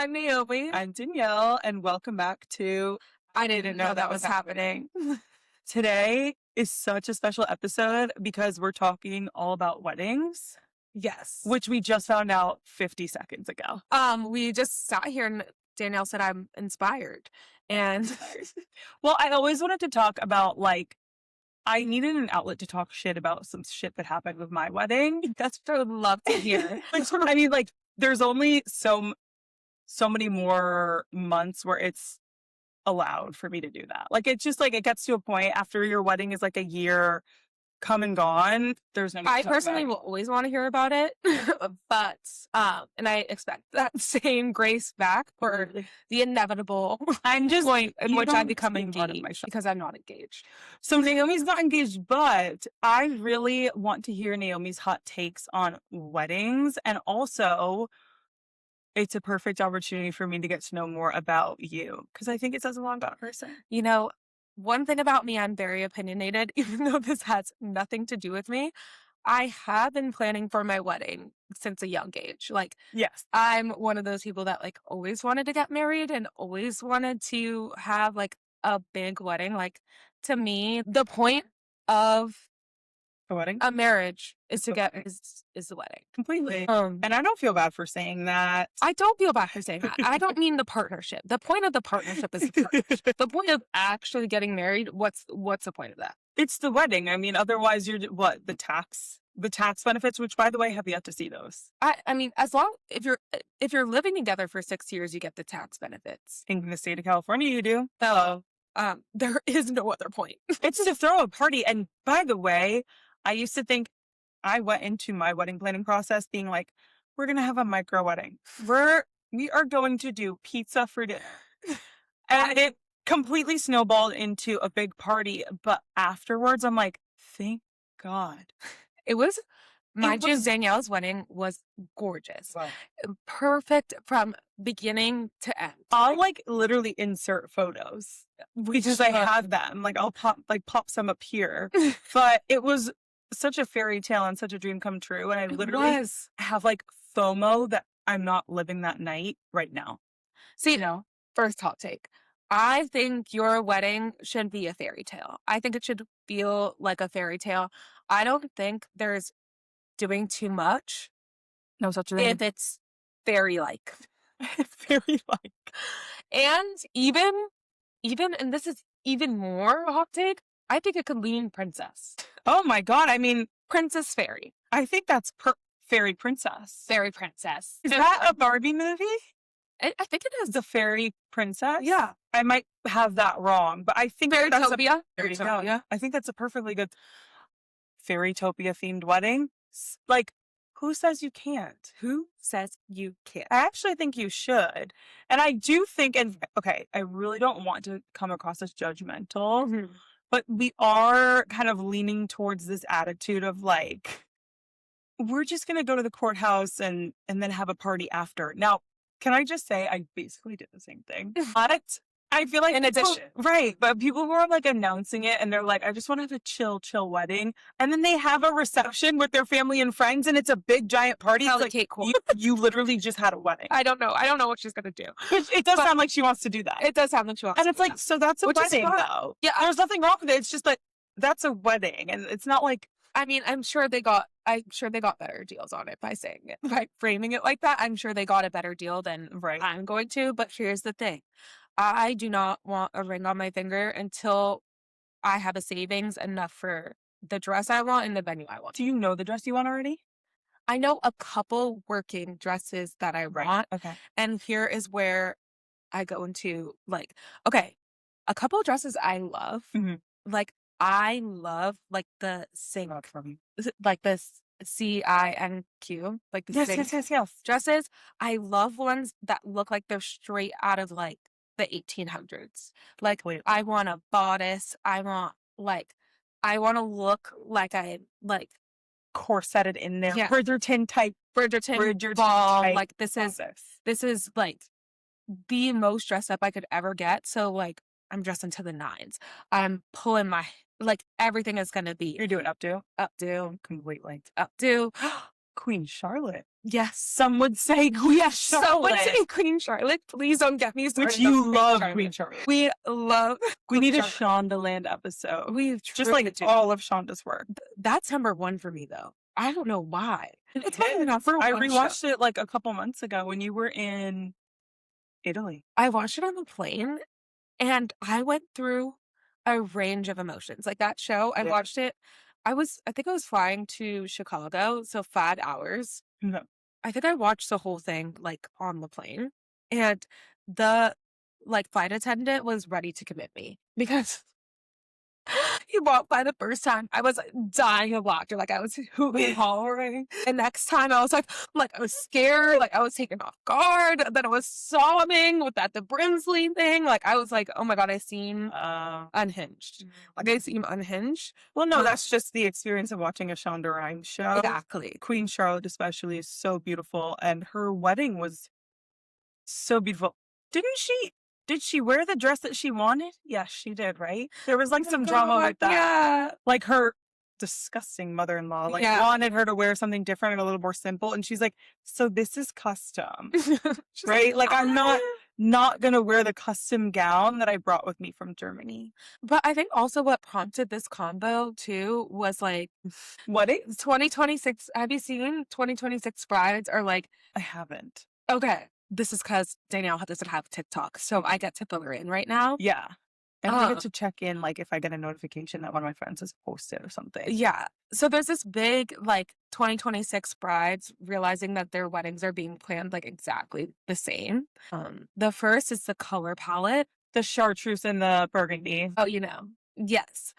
I'm Naomi. I'm Danielle, and welcome back to I didn't know that was happening. Today is such a special episode because we're talking all about weddings, Yes. which we just found out 50 seconds ago. We just sat here and Danielle said I'm inspired. And Well, I always wanted to talk about, I needed an outlet to talk shit about some shit that happened with my wedding. that's what I would love to hear. There's only so many more months where it's allowed for me to do that. It's just it gets to a point after your wedding is a year come and gone. There's no. I personally will always want to hear about it, but and I expect that same grace back for the inevitable I'm just point in which I don't become speak out of engaged myself. because I'm not engaged. So Naomi's not engaged, but I really want to hear Naomi's hot takes on weddings, and also it's a perfect opportunity for me to get to know more about you because I think it says a lot about a person. You know, one thing about me, I'm very opinionated, even though this has nothing to do with me. I have been planning for my wedding since a young age. Yes. I'm one of those people that always wanted to get married and always wanted to have a big wedding. To me, the point of A wedding? a marriage is to get is the wedding. Completely. And I don't feel bad for saying that. I don't feel bad for saying that. I don't mean the partnership. The point of the partnership is the partnership. The point of actually getting married, what's the point of that? It's the wedding. I mean, otherwise you're the tax benefits, which by the way, have yet to see those. I mean, as long if you're living together for 6 years, you get the tax benefits. In the state of California, you do. So, there is no other point. It's to throw a party. And by the way, I used to think I went into my wedding planning process being like, we're going to have a micro wedding. We are going to do pizza for dinner. And it completely snowballed into a big party. But afterwards, I'm like, thank God. Danielle's wedding was gorgeous. Wow. Perfect from beginning to end. I'll literally insert photos because I have them. I'll pop some up here. But it was such a fairy tale and such a dream come true. And I literally have FOMO that I'm not living that night right now. See, first hot take. I think your wedding should be a fairy tale. I think it should feel like a fairy tale. I don't think there's doing too much. No such thing. If it's fairy-like. Fairy-like. And even, and this is even more a hot take, I think it could lean princess. Oh my God. I mean, princess fairy. I think that's fairy princess. Fairy princess. Is that a Barbie movie? I think it is. The fairy princess? Yeah. I might have that wrong, but I think Fairytopia. I think that's a perfectly good Fairytopia themed wedding. Who says you can't? Who says you can't? I actually think you should. And I do think, I really don't want to come across as judgmental, but we are kind of leaning towards this attitude of we're just going to go to the courthouse and then have a party after. Now, can I just say I basically did the same thing? But I feel like in addition. Right. But people who are announcing it and they're like, I just want to have a chill wedding. And then they have a reception with their family and friends and it's a big giant party. It's cool. You literally just had a wedding. I don't know what she's going to do. It does sound like she wants to do that. It does sound like she wants to do that. So that's a wedding though. Yeah. There's nothing wrong with it. It's just that's a wedding. And it's not I mean, I'm sure they got better deals on it by saying it, by framing it like that. I'm sure they got a better deal than I'm going to. But here's the thing. I do not want a ring on my finger until I have a savings enough for the dress I want and the venue I want. Do you know the dress you want already? I know a couple working dresses that I want. Okay. And here is where I go into a couple of dresses I love. Mm-hmm. I love the sink, the CINQ, the sink yes. dresses. I love ones that look like they're straight out of the 1800s. I want a bodice. I want to look like I corseted in there. Yeah. Bridgerton ball. Type This is the most dressed up I could ever get. So I'm dressing to the nines. I'm pulling my everything is gonna be. You're doing updo? Updo. Completely. Updo. Queen Charlotte. Yes. Some would say Queen Someone Charlotte, say Queen Charlotte. Please don't get me started. which on you Queen love Charlotte. Queen Charlotte. We love We Queen need a Charlotte. Shondaland episode. We Just truly like do. all of Shonda's work. That's number one for me, though. I don't know why. It's my hit. number I one show. rewatched it like a couple months ago when you were in Italy. I watched it on the plane, and I went through a range of emotions. Like, that show, I Yeah. watched it. I think I was flying to Chicago, so 5 hours. No. I think I watched the whole thing, like, on the plane, and the, like, flight attendant was ready to commit me because he walked by the first time, I was, like, dying of laughter, like, I was hooting and hollering. The next time, I was like, I was scared, like, I was taken off guard, then I was sobbing with that the Brinsley thing, like, I was like, "Oh my god, I seem unhinged." Like, I seem unhinged. Well, no, that's just the experience of watching a Shonda Rhimes show. Exactly. Queen Charlotte especially is so beautiful, and her wedding was so beautiful. Did she wear the dress that she wanted? Yes, she did, right? There was like some drama with that. Yeah. Like her disgusting mother-in-law like Yeah. wanted her to wear something different and a little more simple, and she's like, "So this is custom." She's Right? Like I'm "Ah." not gonna wear the custom gown that I brought with me from Germany. But I think also what prompted this combo too was like What it? 2026. Have you seen 2026 brides are like, I haven't. okay, this is because Danielle doesn't have TikTok, so I get to fill her in right now. Yeah. And I Uh, get to check in like if I get a notification that one of my friends has posted or something. yeah. So there's this big like 2026 brides realizing that their weddings are being planned like exactly the same. The first is the color palette. The chartreuse and the burgundy. Oh, you know. Yes.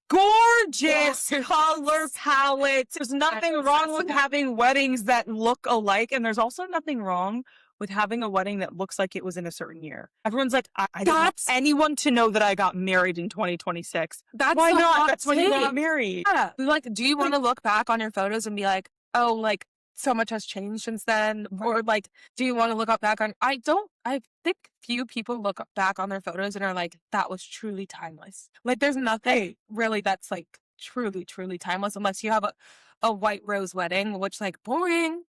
Gorgeous Yeah. color palettes. There's nothing wrong with obsessed. having weddings that look alike, and there's also nothing wrong with having a wedding that looks like it was in a certain year. Everyone's like, I don't want That's anyone to know that I got married in 2026. that's Why the not? hot That's when you got take. married. Yeah. Like, do you want to look back on your photos and be like, oh, like so much has changed since then? Or like, do you want to look up back on I think few people look back on their photos and are like, that was truly timeless. Like there's nothing really that's like truly, truly timeless unless you have a white rose wedding, which like boring.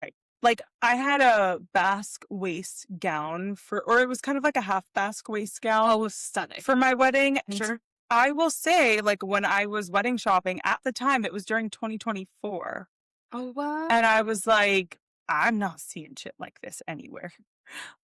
Like I had a basque waist gown or it was kind of like a half basque waist gown. Oh, it was stunning. For my wedding. Sure. I will say, like, when I was wedding shopping at the time, it was during 2024. Oh, wow. And I was like, I'm not seeing shit like this anywhere.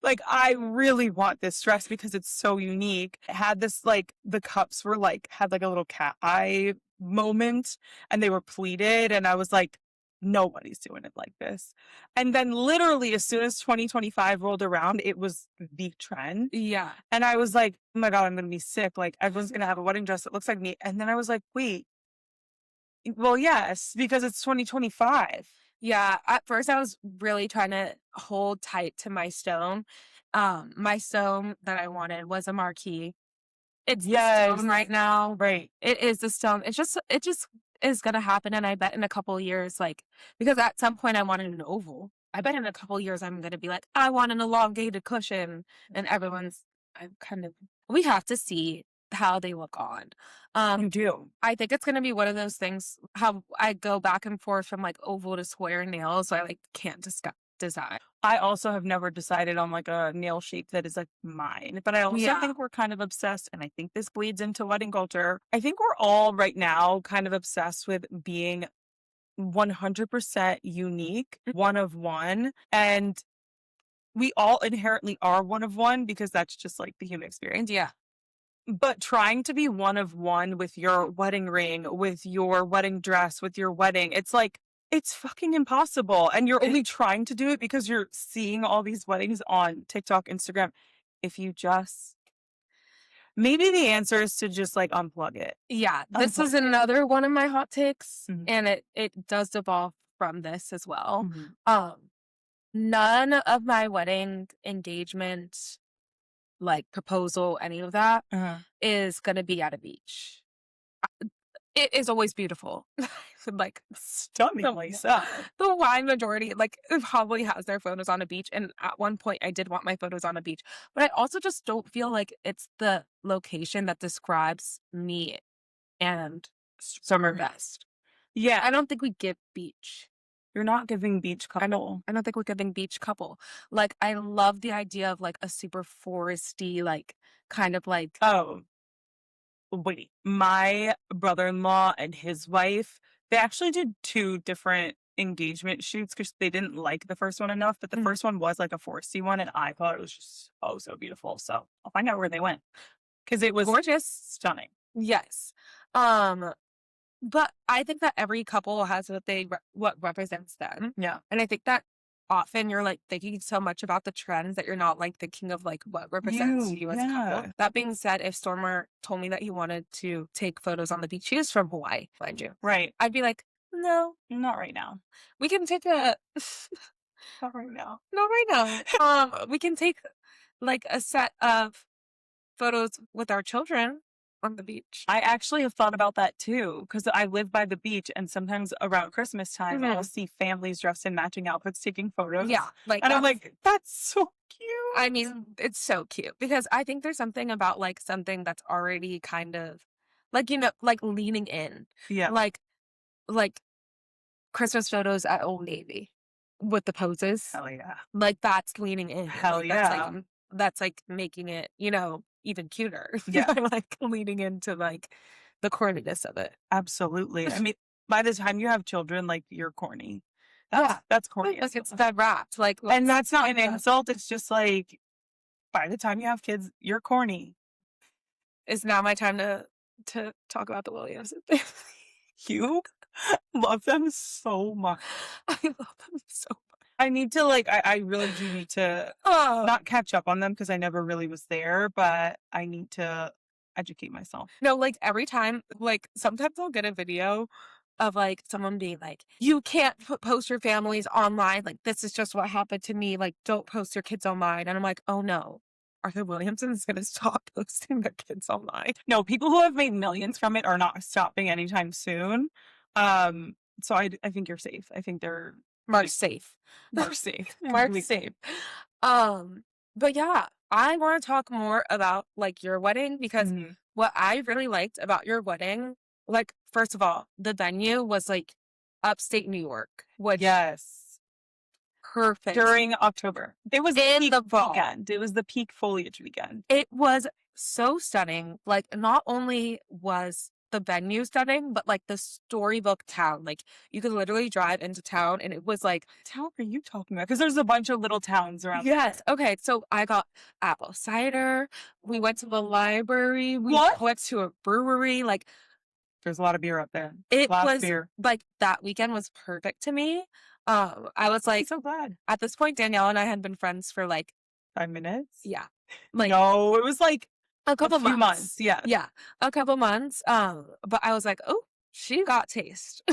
Like, I really want this dress because it's so unique. It had this, like, the cups were like, had like a little cat eye moment and they were pleated. And I was like, nobody's doing it like this. And then literally as soon as 2025 rolled around, it was the trend. Yeah. And I was like, oh my God, I'm going to be sick. Like, everyone's going to have a wedding dress that looks like me. And then I was like, wait, well, yes, because it's 2025. Yeah. At first, I was really trying to hold tight to my stone. My stone that I wanted was a marquee. It's the stone right now. Right. It is the stone. It just is gonna happen, and I bet in a couple years, like because at some point I wanted an oval. I bet in a couple years I'm gonna be like, I want an elongated cushion, and we have to see how they look on. You do. I think it's gonna be one of those things how I go back and forth from like oval to square nails, so I like can't design. I also have never decided on like a nail shape that is like mine, but I also think we're kind of obsessed, and I think this bleeds into wedding culture. I think we're all right now kind of obsessed with being 100% unique, one of one, and we all inherently are one of one because that's just like the human experience. Yeah. But trying to be one of one with your wedding ring, with your wedding dress, with your wedding, it's like, it's fucking impossible. And you're only trying to do it because you're seeing all these weddings on TikTok, Instagram. If you just, maybe the answer is to just like unplug it. Yeah. This Unplug is another one of my hot takes, Mhm. and it does devolve from this as well. Mhm. None of my wedding engagement, like proposal, any of that is gonna be at a beach. It is always beautiful. Like Stunningly so. the wide majority, like it probably has their photos on a beach. And at one point I did want my photos on a beach, but I also just don't feel like it's the location that describes me and Summer Best. Yeah. I don't think we get beach. You're not giving beach couple. I don't think we're giving beach couple. Like, I love the idea of like a super foresty, like kind of like Oh, wait. My brother-in-law and his wife, they actually did 2 different engagement shoots because they didn't like the first one enough, but the Mhm. first one was like a foresty one, and I thought it was just so beautiful. So I'll find out where they went because it was Gorgeous. stunning. Yes. Um, but I think that every couple has what represents them. Yeah. And I think that often you're like thinking so much about the trends that you're not like thinking of like what represents you as a couple. Yeah. That being said, if Stormer told me that he wanted to take photos on the beach, he is from Hawaii, mind you. Right. I'd be like, no, Not right now. we can take a Not right now. not right now. We can take like a set of photos with our children on the beach. I actually have thought about that too because I live by the beach, and sometimes around Christmas time, I'll Mhm. see families dressed in matching outfits taking photos. Yeah, like And I'm that's like, that's so cute. I mean, it's so cute because I think there's something about like something that's already kind of like, like leaning in. Yeah. Like like Christmas photos at Old Navy with the poses. Hell yeah. Like that's leaning in. Hell Like yeah. that's like making it, even cuter. Yeah. By like leaning into like the corniness of it. Absolutely. I mean, by the time you have children, like, you're corny. Yeah. That's corny Like as it's fuck. bed wrapped. Like And that's not an find the- insult. It's just like, by the time you have kids, you're corny. It's now my time to talk about the Williams. You love them so much. I love them so I need to I really do need to much. not catch up on them because I never really was there, but I need to educate myself. No, like every time, like sometimes I'll get a video of like someone being like, "You can't post your families online. Like this is just what happened to me. Like don't post your kids online." And I'm like, "Oh no, are the Williamsons gonna stop posting their kids online?" No, people who have made millions from it are not stopping anytime soon. So I think you're safe. I think they're Mark's safe. more safe. Mark's Completely. safe. Um, but yeah, I want to talk more about like your wedding because Mhm. what I really liked about your wedding, like first of all, the venue was like upstate New York, which Yes. perfect. During October. It was In peak the fall. weekend. It was the peak foliage weekend. It was so stunning. Like, not only was the venue stunning, but like the storybook town. Like, you could literally drive into town and it was like, What town are you talking about? Because there's a bunch of little towns around. yes. Okay. So I got apple cider. We went to the library. We What? went to a brewery. Like, There's a lot of beer up there. it Lots of was beer. like that weekend was perfect to me. I was I'm like, so glad. at this point, Danielle and I had been friends for like, 5 minutes? yeah, like No, it was like a couple few months. Yeah. Yeah, a couple months. But I was like, oh, she got taste.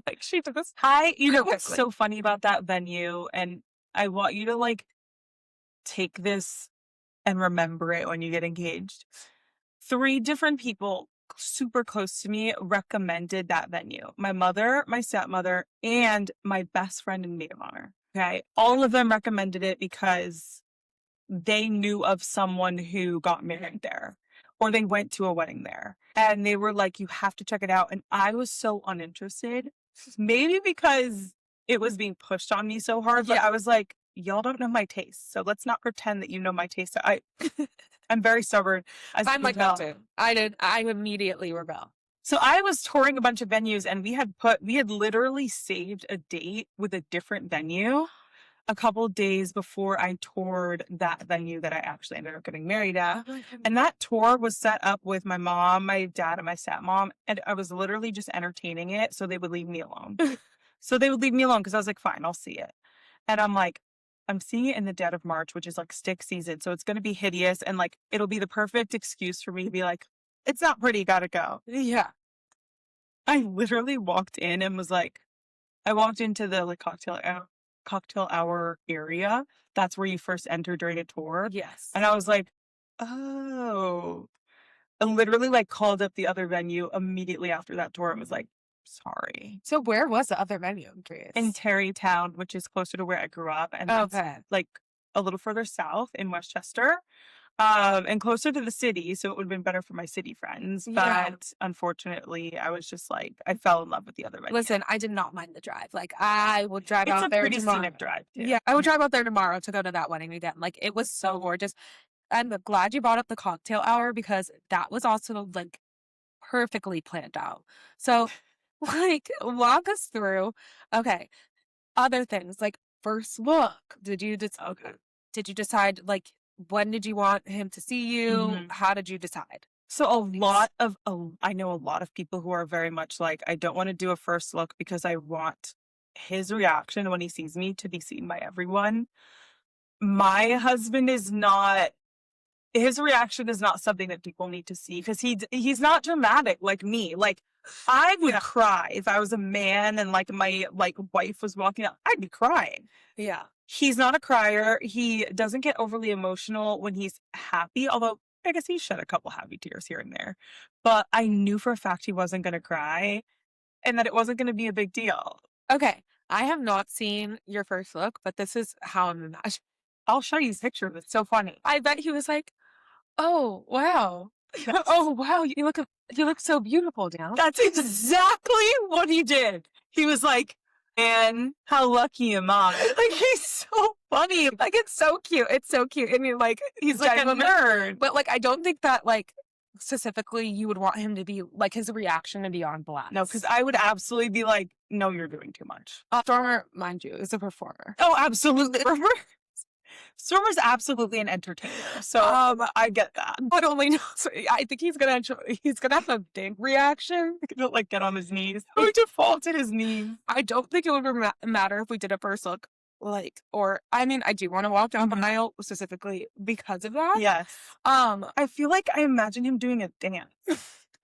Like she does. You know what's Perfectly. so funny about that venue? And I want you to like take this and remember it when you get engaged. 3 different people super close to me recommended that venue. My mother, my stepmother, and my best friend and maid of honor. Okay. All of them recommended it because they knew of someone who got married there or they went to a wedding there. And they were like, you have to check it out. And I was so uninterested. Maybe because it was being pushed on me so hard, but Yeah. I was like, y'all don't know my taste. So let's not pretend that you know my taste. I'm very stubborn. As you I'm can like that tell. too. I immediately rebel. So I was touring a bunch of venues and we had literally saved a date with a different venue a couple days before I toured that venue that I actually ended up getting married at. And that tour was set up with my mom, my dad, and my stepmom. And I was literally just entertaining it so they would leave me alone. So they would leave me alone because I was like, fine, I'll see it. And I'm like, I'm seeing it in the dead of March, which is like stick season. So it's going to be hideous. And like, it'll be the perfect excuse for me to be like, it's not pretty, gotta go. Yeah. I literally walked in and was like, I walked into the like cocktail hour area. That's where you first enter during a tour. Yes. And I was like, oh. I literally like called up the other venue immediately after that tour and was like, sorry. So where was the other venue? I'm curious. In Tarrytown, which is closer to where I grew up. And that's Okay. like a little further south in Westchester. And closer to the city, so it would have been better for my city friends. Yeah. But unfortunately, I was just like, I fell in love with the other venue. Listen, I did not mind the drive. Like, I will drive It's out a there pretty tomorrow. scenic drive too. Yeah, I will drive out there tomorrow to go to that wedding again. Like, it was so gorgeous. I'm glad you brought up the cocktail hour because that was also, like, perfectly planned out. So, like, walk us through. Okay, other things, like, first look. Okay. Did you decide, like, when did you want him to see you? Mhm. How did you decide? So I know a lot of people who are very much like, I don't want to do a first look because I want his reaction when he sees me to be seen by everyone. My husband is not, his reaction is not something that people need to see because he's not dramatic like me. Like I would cry if I was a man and like my like wife was walking out, I'd be crying. Yeah. He's not a crier. He doesn't get overly emotional when he's happy, although I guess he shed a couple happy tears here and there. But I knew for a fact he wasn't going to cry and that it wasn't going to be a big deal. Okay. I have not seen your first look, but this is how I'm imagining. I'll show you a picture of it. It's so funny. I bet he was like, "Oh, wow. Yes. Oh, wow, you look so beautiful, Dan." That's exactly what he did. He was like, "Man, how lucky am I?" Like he's so funny. Like, it's so cute. It's so cute. I mean, like, He's like a genuinely nerd. but, like, I don't think that, like, specifically you would want him to be like, his reaction to be on blast. No, because I would absolutely be like, "No, you're doing too much." Stormer, mind you, is a performer. Oh, absolutely. Stormer's absolutely an entertainer. So I get that. But only knows I think he's gonna have a big reaction. He'll like get on his knees. Oh, he defaults at his knees. I don't think it would matter if we did a first look, like, or I mean, I do want to walk down the aisle specifically because of that. Yes. I feel like I imagine him doing a dance.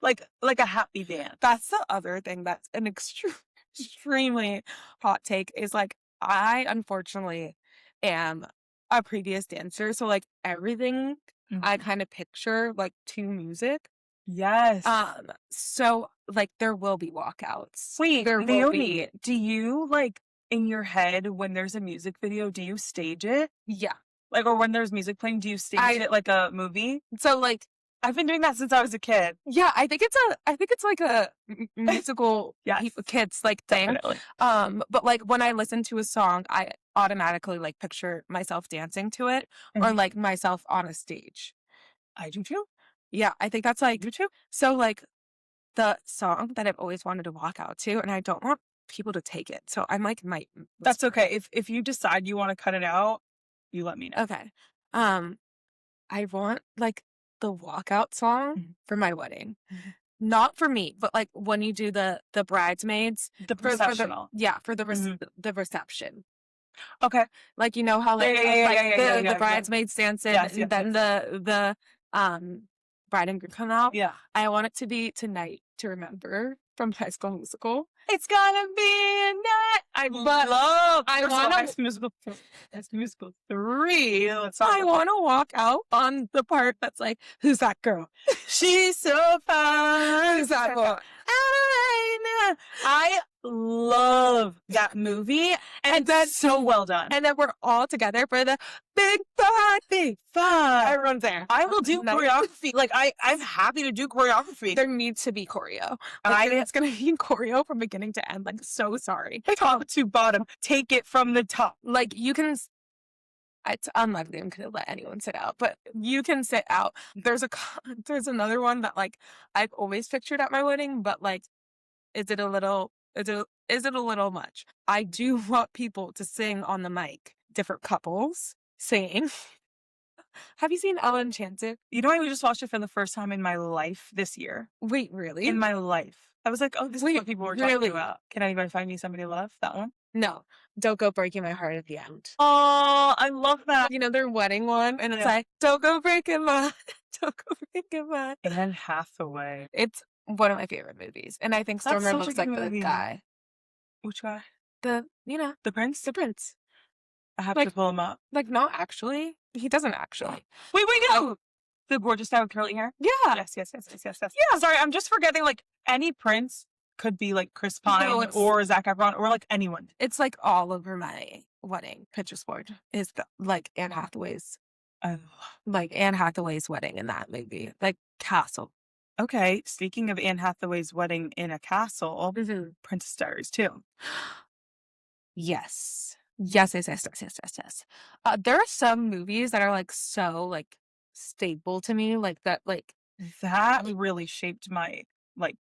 like a happy dance. That's the other thing that's an extremely hot take is like I unfortunately am a previous dancer, so like everything I kind of picture like to music. Yes. So like there will be walkouts. Wait, There will Naomi, be. do you like in your head when there's a music video, do you stage it? Yeah. Like, or when there's music playing, do you stage it like a movie? So like I've been doing that since I was a kid. yeah, I think it's like a musical Yes. kids like thing. Definitely. But like when I listen to a song, I automatically like picture myself dancing to it or like myself on a stage. I do too. Yeah, I think that's like You too. so like the song that I've always wanted to walk out to, and I don't want people to take it. So I'm like might That's okay. If you decide you want to cut it out, you let me know. okay. I want like the walkout song for my wedding. Not for me, but like when you do the bridesmaids The processional. for the reception. Okay. Like you know how like the bridesmaids dance in Yes, and yes, then the bride and groom come out. Yeah. I want it to be Tonight to Remember from High School Musical. It's gonna be a night. I want High School Musical 3. I want to walk out on the part that's like, who's that girl? She's so fine. Who's that girl? I love that movie, and that's so well done. And then we're all together for the big five. Big five. Everyone's there. I will do choreography. Like I'm happy to do choreography. There needs to be choreo. Like, it's gonna be choreo from beginning to end. Like, so sorry. Top to bottom. Take it from the top. Like you can. It's unlikely I'm gonna let anyone sit out, but you can sit out. There's another one that like I've always pictured at my wedding, but like, is it a little much? I do want people to sing on the mic. Different couples singing. Have you seen Ella Enchanted? You know, I just watched it for the first time in my life this year. Wait, really? In my life. I was like, oh, this is what people were talking about. Can anybody find me somebody to love? That one? No. Don't Go Breaking My Heart at the end. Oh, I love that. You know, their wedding one, and it's like, don't go breaking my, don't go breaking my. Anne Hathaway. It's one of my favorite movies. And I think Stormer looks like the guy. Which guy? The prince? The prince. I have to pull him up. Like, not actually. He doesn't actually. Wait, no. The gorgeous guy with curly hair? Yeah. Yes. Yeah, sorry, I'm just forgetting, like, any prince could be, like, Chris Pine or Zac Efron or, like, anyone. It's, like, all over my wedding Pinterest board is, Anne Hathaway's Oh. Like Anne Hathaway's wedding in that movie, like Castle. Okay, speaking of Anne Hathaway's wedding in a castle, Mhm. Princess Diaries too. Yes. Yes, yes, yes, yes, yes, yes, yes. There are some movies that are, like, so, like, staple to me, like, that, like That really shaped my, like,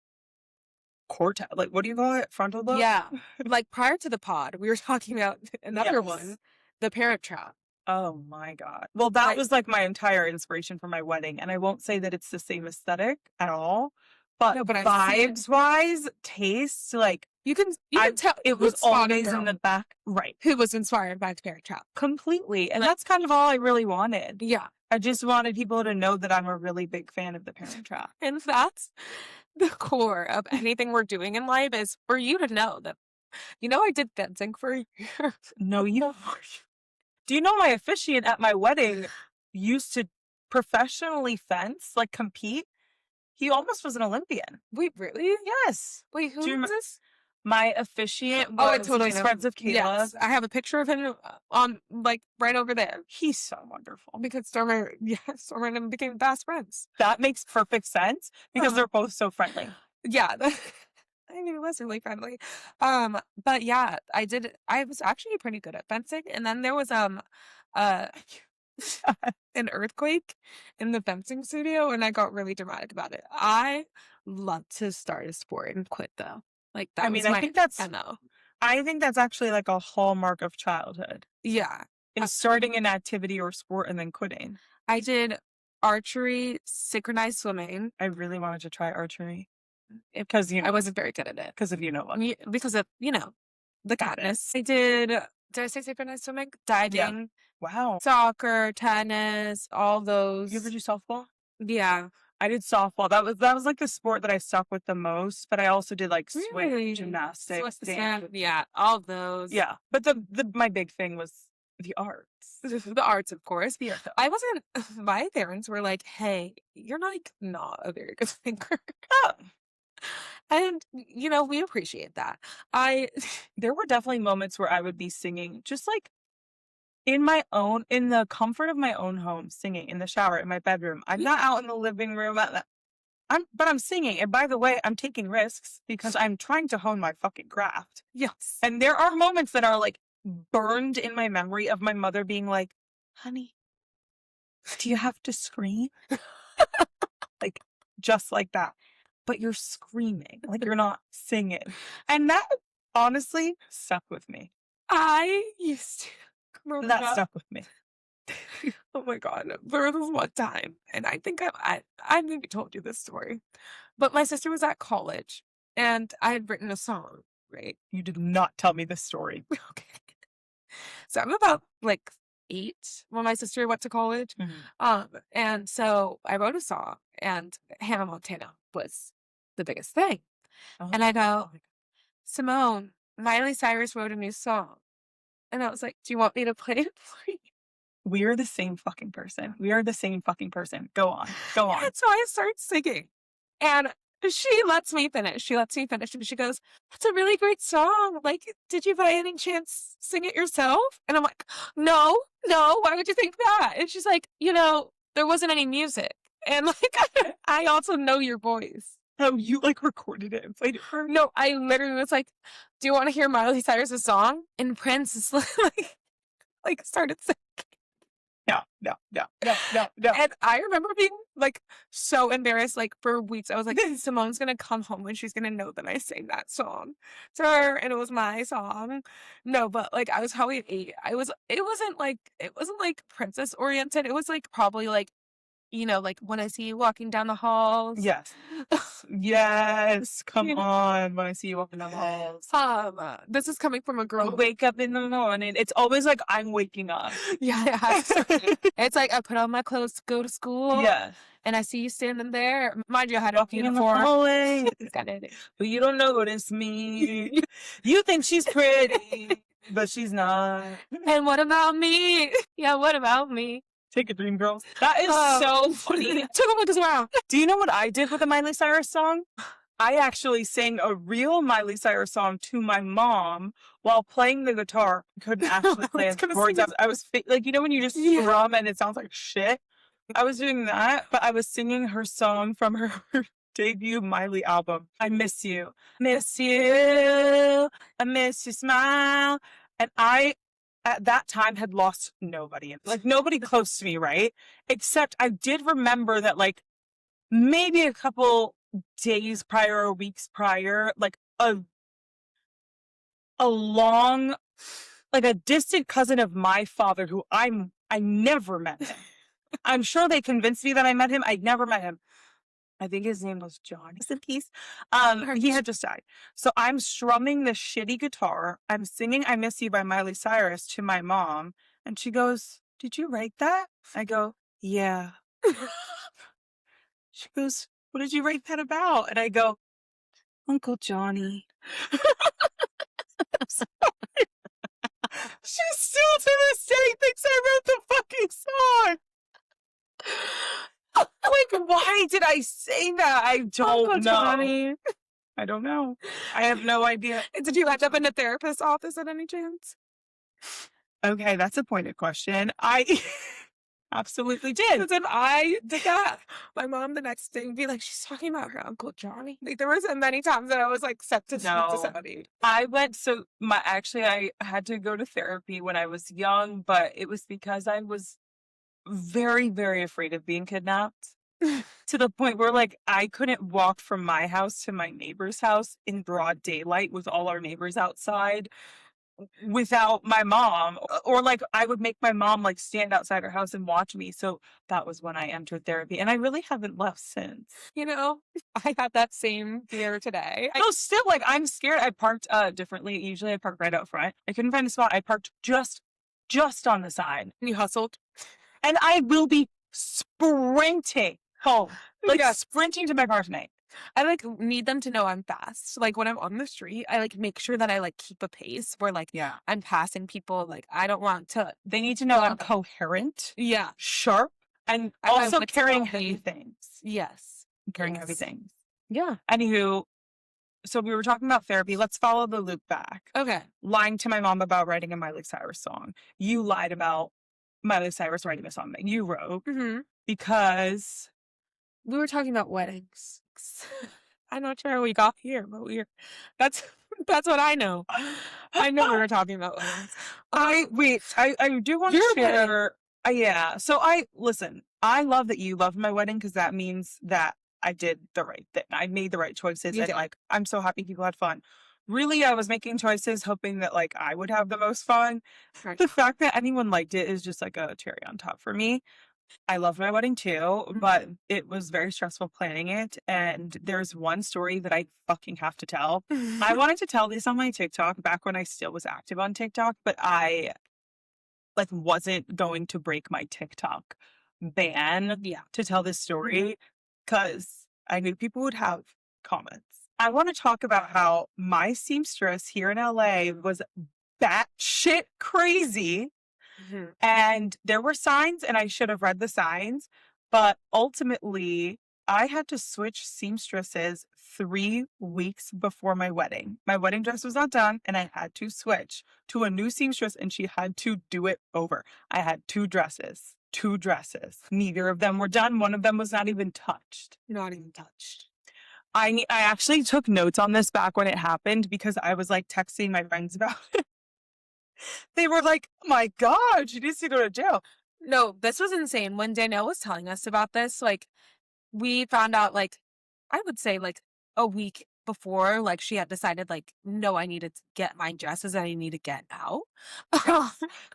cortex, like, what do you call it? Frontal lobe? yeah. Like, prior to the pod, we were talking about another Yes. one, The Parent Trap. Oh my god. Well, that Like was, like, my entire inspiration for my wedding, and I won't say that it's the same aesthetic at all, but no, but I see it. vibes-wise, taste, like, You can tell it who'd was spot a always in girl the back. Right. who was inspired by The Parent Trap. Completely, and Like that's kind of all I really wanted. yeah, I just wanted people to know that I'm a really big fan of The Parent Trap. and that's the core of anything we're doing in life is for you to know that, I did fencing for a year. No, you do you know my officiant at my wedding used to professionally fence, like, compete? He almost was an Olympian. Wait, really? Yes. Wait, Do you who is this? My officiant Oh, I was totally he's know. friends with Kayla. Yes, I have a picture of him on like right over there He's so wonderful. because Stormer, yeah, Stormer and him became fast friends. That makes perfect sense because Uh, they're both so friendly. yeah, I mean, it was really friendly. But yeah, I was actually pretty good at fencing, and then there was uh an earthquake in the fencing studio, and I got really dramatic about it. I love to start a sport and quit though. Like I that mean, was my MO. I think that's actually like a hallmark of childhood. Yeah. In starting an activity or sport and then quitting. I did archery, synchronized swimming. I really wanted to try archery It, because I wasn't very good at it because of you know what. because of the Got it. godness. I did. Did I say synchronized swimming? Diving, Wow. soccer, tennis, all those. You ever do softball? Yeah. I did softball. That was like the sport that I stuck with the most, but I also did like swim, Really? gymnastics, Swiss dance. swim, yeah, all those. Yeah, but the my big thing was the arts. The arts, of course. Yeah. I wasn't. My parents were like, "Hey, you're like not a very good thinker," Oh, and we appreciate that. I there were definitely moments where I would be singing just like in the comfort of my own home, singing in the shower, in my bedroom. I'm not out in the living room. I'm singing. And by the way, I'm taking risks because I'm trying to hone my fucking craft. yes, And there are moments that are like burned in my memory of my mother being like, honey, do you have to scream? Like, just like that. But you're screaming, like you're not singing. And that honestly stuck with me. I used to. Growing That up, stuck with me. oh my god, there was one time, and I think I maybe told you this story, but my sister was at college, and I had written a song, right? You did not tell me this story. Okay. So I'm about like 8 when my sister went to college. And so I wrote a song and Hannah Montana was the biggest thing. Oh, And I go, my God. Simone, Miley Cyrus wrote a new song. And I was like, do you want me to play it for you? We are the same fucking person. We are the same fucking person. Go on. Go on. And so I start singing. And she lets me finish. She lets me finish. And she goes, that's a really great song. Like, did you by any chance sing it yourself? And I'm like, no, why would you think that? And she's like, there wasn't any music. And like, I also know your voice. Oh, you like recorded it and played it for her? No, I literally was like, do you want to hear Miley Cyrus's song? And Prince is like started singing. No. And I remember being like so embarrassed, like for weeks. I was like, Simone's gonna come home and she's gonna know that I sang that song to her, and it was my song. No, but like I was probably 8. It wasn't like princess oriented. It was like probably like like when I see you walking down the halls. Yes. Yes. Come on. When I see you walking down the halls. This is coming from a I girl. wake up in the morning. It's always like I'm waking up. Yeah, it's like I put on my clothes to go to school. Yeah. And I see you standing there. Mind you, I had a Walking in the uniform. hallway. Got it. But you don't notice me. You think she's pretty, but she's not. And what about me? Yeah, what about me? Take a dream, girls. That is so funny. Took a look around. Do you know what I did with a Miley Cyrus song? I actually sang a real Miley Cyrus song to my mom while playing the guitar. I couldn't actually play was the gonna chords. say, I was like, you know, when you just yeah. strum and it sounds like shit? I was doing that, but I was singing her song from her debut Miley album. I miss you. Miss you. I miss your smile. And I, at that time, had lost nobody. Like, nobody close to me, right? Except I did remember that, like, maybe a couple days prior or weeks prior, like a long, like a distant cousin of my father who I never met him. I'm sure they convinced me that I met him. I never met him. I think his name was John. Rest in peace. He had just died. So I'm strumming the shitty guitar. I'm singing I Miss You by Miley Cyrus to my mom. And she goes, "Did you write that?" I go, "Yeah." She goes, "What did you write that about?" And I go, "Uncle Johnny." She still to this day thinks I wrote the fucking song. Like, why did I say that? I don't Uncle know. Johnny. I don't know. I have no idea. Did you end up in a therapist's office at any chance? Okay, that's a pointed question. I absolutely did. Because if I did that, my mom the next day would be like, she's talking about her Uncle Johnny. Like, there was many times that I was like set to speak to No. somebody. I went, so I had to go to therapy when I was young, but it was because I was very, very afraid of being kidnapped. To the point where, like, I couldn't walk from my house to my neighbor's house in broad daylight with all our neighbors outside without my mom. Or, like, I would make my mom, like, stand outside her house and watch me. So that was when I entered therapy. And I really haven't left since. You know, I had that same fear today. No, still, like, I'm scared. I parked differently. Usually I park right out front. I couldn't find a spot. I parked just on the side. You hustled. And I will be sprinting home. Like, Yes. sprinting to my car tonight. I like need them to know I'm fast. Like when I'm on the street, I like make sure that I like keep a pace where like Yeah. I'm passing people. Like I don't want to. They need to know I'm coherent, Yeah. sharp, and I also want to carrying tell heavy me- things. Yes. Carrying Yes. heavy things. Yeah. Anywho, so we were talking about therapy. Let's follow the loop back. Okay. Lying to my mom about writing a Miley Cyrus song. You lied about Miley Cyrus writing a song that you wrote Mm-hmm. because We were talking about weddings. I'm not sure how we got here, but that's what I know. I know we were talking about weddings. I do want to Your share. Yeah. So listen. I love that you loved my wedding because that means that I did the right thing. I made the right choices, You and did. like I'm so happy people had fun. Really, I was making choices hoping that like I would have the most fun. Right. The fact that anyone liked it is just like a cherry on top for me. I loved my wedding too, but it was very stressful planning it. And there's one story that I fucking have to tell. I wanted to tell this on my TikTok back when I still was active on TikTok, but I like wasn't going to break my TikTok ban Yeah. to tell this story because I knew people would have comments. I want to talk about how my seamstress here in LA was batshit crazy. And there were signs, and I should have read the signs, but ultimately, I had to switch seamstresses 3 weeks before my wedding. My wedding dress was not done, and I had to switch to a new seamstress, and she had to do it over. I had 2 dresses. 2 dresses. Neither of them were done. One of them was not even touched. Not even touched. I actually took notes on this back when it happened because I was like texting my friends about it. They were like, "Oh my God, she needs to go to jail." No, this was insane. When Danielle was telling us about this, like we found out like I would say like a week before, like she had decided like, no, I needed to get my dresses and I need to get out.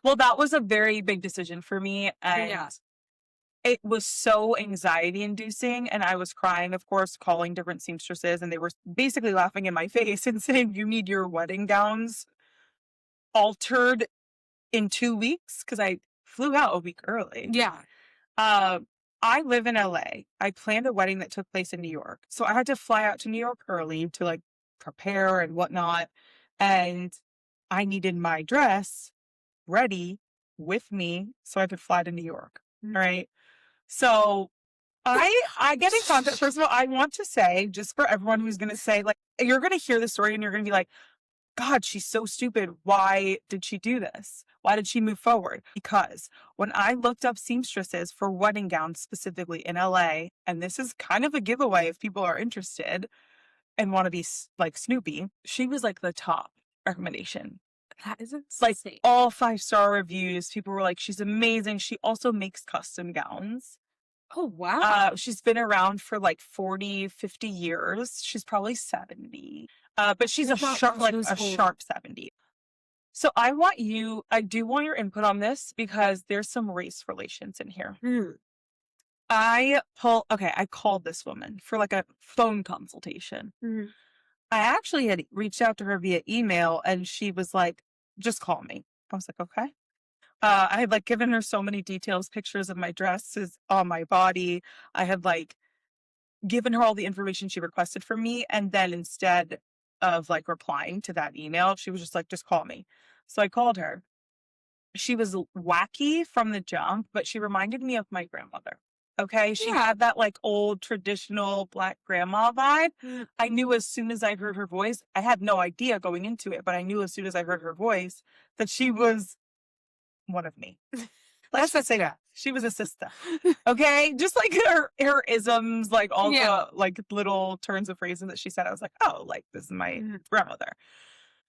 Well, that was a very big decision for me. And Yeah. it was so anxiety inducing. And I was crying, of course, calling different seamstresses. And they were basically laughing in my face and saying, "You need your wedding gowns altered in 2 weeks." Because I flew out a week early. Yeah. I live in LA. I planned a wedding that took place in New York. So I had to fly out to New York early to like prepare and whatnot. And I needed my dress ready with me so I could fly to New York. Right. So I get in contact. First of all, I want to say, just for everyone who's going to say, like, you're going to hear the story and you're going to be like, God, she's so stupid. Why did she do this? Why did she move forward? Because when I looked up seamstresses for wedding gowns specifically in LA, and this is kind of a giveaway if people are interested and want to be like Snoopy, she was like the top recommendation. That is Like insane. all 5-star reviews, people were like, she's amazing. She also makes custom gowns. Oh, wow. She's been around for like 40, 50 years. She's probably 70. But she's a sharp 70. So I do want your input on this because there's some race relations in here. I called this woman for like a phone consultation. I actually had reached out to her via email and she was like, just call me. I was like, okay. I had like given her so many details, pictures of my dresses on my body. I had like given her all the information she requested from me. And then instead of like replying to that email, she was just like, just call me. So I called her. She was wacky from the jump, but she reminded me of my grandmother. Okay. She had that like old traditional Black grandma vibe. I knew as soon as I heard her voice, I had no idea going into it, but I knew as soon as I heard her voice that she was one of me. Let's just say that. She was a sister. Okay. Just like her isms, like all the like little turns of phrases that she said. I was like, oh, like this is my grandmother.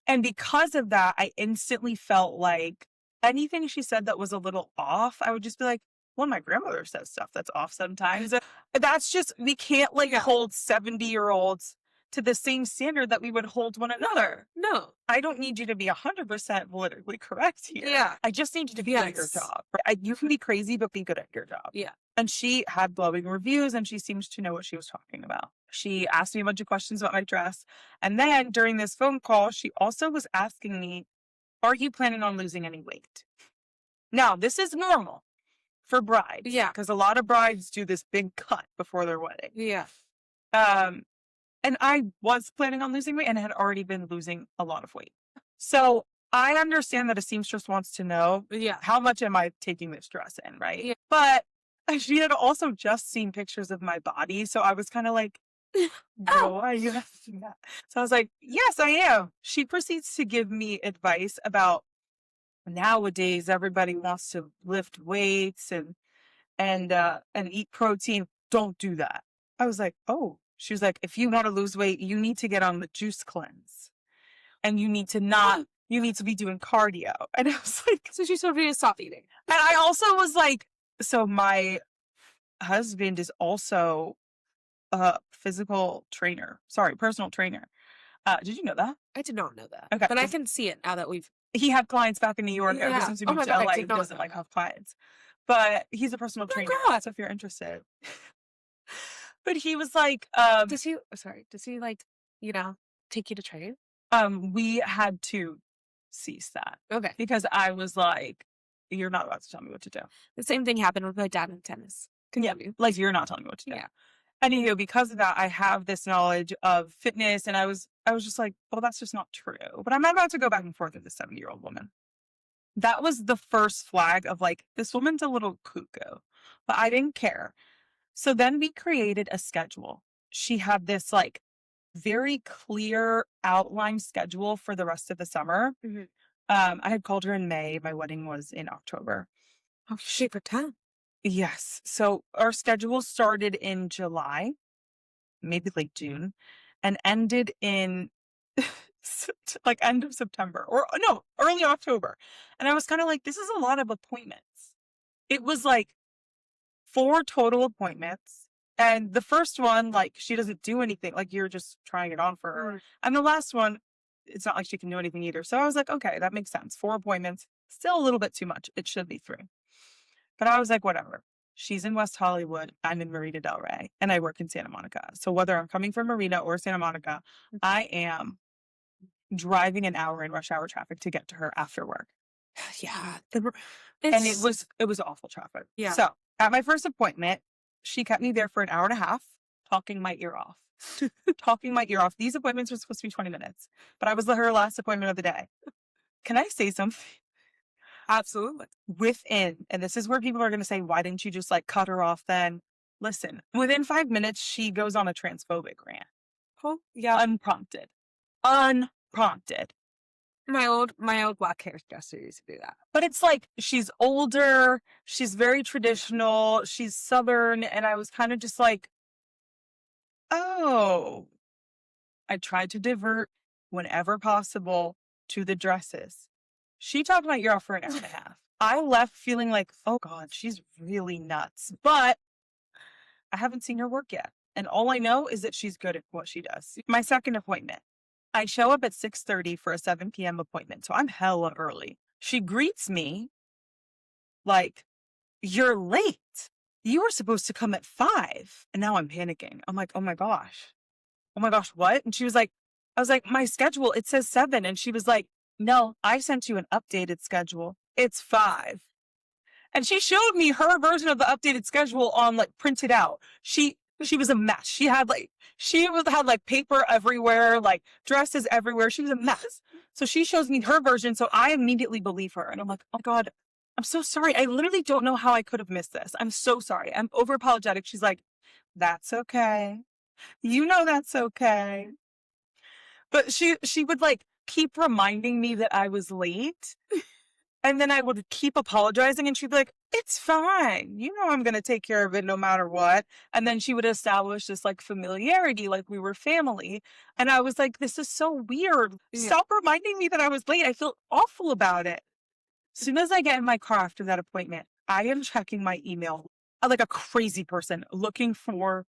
And because of that, I instantly felt like anything she said that was a little off, I would just be like, well, my grandmother says stuff that's off sometimes. That's just, we can't like hold 70-year-olds to the same standard that we would hold one another. No. I don't need you to be 100% politically correct here. Yeah. I just need you to be good at your job. You can be crazy, but be good at your job. Yeah. And she had glowing reviews and she seems to know what she was talking about. She asked me a bunch of questions about my dress. And then during this phone call, she also was asking me, are you planning on losing any weight? Now, this is normal for brides. Yeah. Because a lot of brides do this big cut before their wedding. Yeah. And I was planning on losing weight and had already been losing a lot of weight. So I understand that a seamstress wants to know, how much am I taking this dress in, right? Yeah. But she had also just seen pictures of my body. So I was kind of like, girl, why are you asking that? So I was like, yes, I am. She proceeds to give me advice about nowadays everybody wants to lift weights and eat protein. Don't do that. I was like, oh. She was like, if you want to lose weight, you need to get on the juice cleanse. And you need to be doing cardio. And I was like, so she told me to stop eating. And I also was like, so my husband is also a personal trainer. Did you know that? I did not know that. Okay. But I can see it now that he had clients back in New York ever since we moved to LA. He doesn't like have clients. But he's a personal trainer. So if you're interested. But he was like, does he like, take you to train? We had to cease that. Okay. Because I was like, you're not about to tell me what to do. The same thing happened with my dad in tennis. Continue. Like, you're not telling me what to do. Yeah. Anywho, because of that, I have this knowledge of fitness, and I was just like, well, that's just not true. But I'm not about to go back and forth with this 70-year-old woman. That was the first flag of like, this woman's a little cuckoo. But I didn't care. So then we created a schedule. She had this like very clear outline schedule for the rest of the summer. I had called her in May. My wedding was in October. Oh, shit, for 10. Yes. So our schedule started in July, maybe late June, and ended in like end of September or no, early October. And I was kind of like, this is a lot of appointments. It was like 4 total appointments. And the first one, like, she doesn't do anything. Like, you're just trying it on for her. And the last one, it's not like she can do anything either. So I was like, okay, that makes sense. 4 appointments, still a little bit too much. It should be 3. But I was like, whatever. She's in West Hollywood. I'm in Marina Del Rey. And I work in Santa Monica. So whether I'm coming from Marina or Santa Monica, I am driving an hour in rush hour traffic to get to her after work. Yeah. And it was awful traffic. Yeah. So at my first appointment, she kept me there for an hour and a half, talking my ear off. Talking my ear off. These appointments were supposed to be 20 minutes, but I was her last appointment of the day. Can I say something? Absolutely. And this is where people are going to say, why didn't you just like cut her off then? Listen, within 5 minutes, she goes on a transphobic rant. Oh, yeah. Unprompted. Unprompted. My old black hairdresser used to do that. But it's like, she's older, she's very traditional, she's Southern, and I was kind of just like, oh. I tried to divert whenever possible to the dresses. She talked my ear off for an hour and a half. I left feeling like, oh God, she's really nuts. But I haven't seen her work yet. And all I know is that she's good at what she does. My second appointment, I show up at 6:30 for a 7 p.m. appointment. So I'm hella early. She greets me like, you're late. You were supposed to come at 5. And now I'm panicking. I'm like, oh my gosh, what? And she was like, I was like, my schedule, it says 7. And she was like, no, I sent you an updated schedule. It's 5. And she showed me her version of the updated schedule on like printed out. She was a mess. She had like paper everywhere, like dresses everywhere. She was a mess. So she shows me her version. So I immediately believe her. And I'm like, oh God, I'm so sorry. I literally don't know how I could have missed this. I'm so sorry. I'm over apologetic. She's like, that's okay. You know, that's okay. But she would like keep reminding me that I was late. And then I would keep apologizing and she'd be like, it's fine. You know, I'm going to take care of it no matter what. And then she would establish this like familiarity, like we were family. And I was like, this is so weird. Yeah. Stop reminding me that I was late. I feel awful about it. As soon as I get in my car after that appointment, I am checking my email like a crazy person, looking for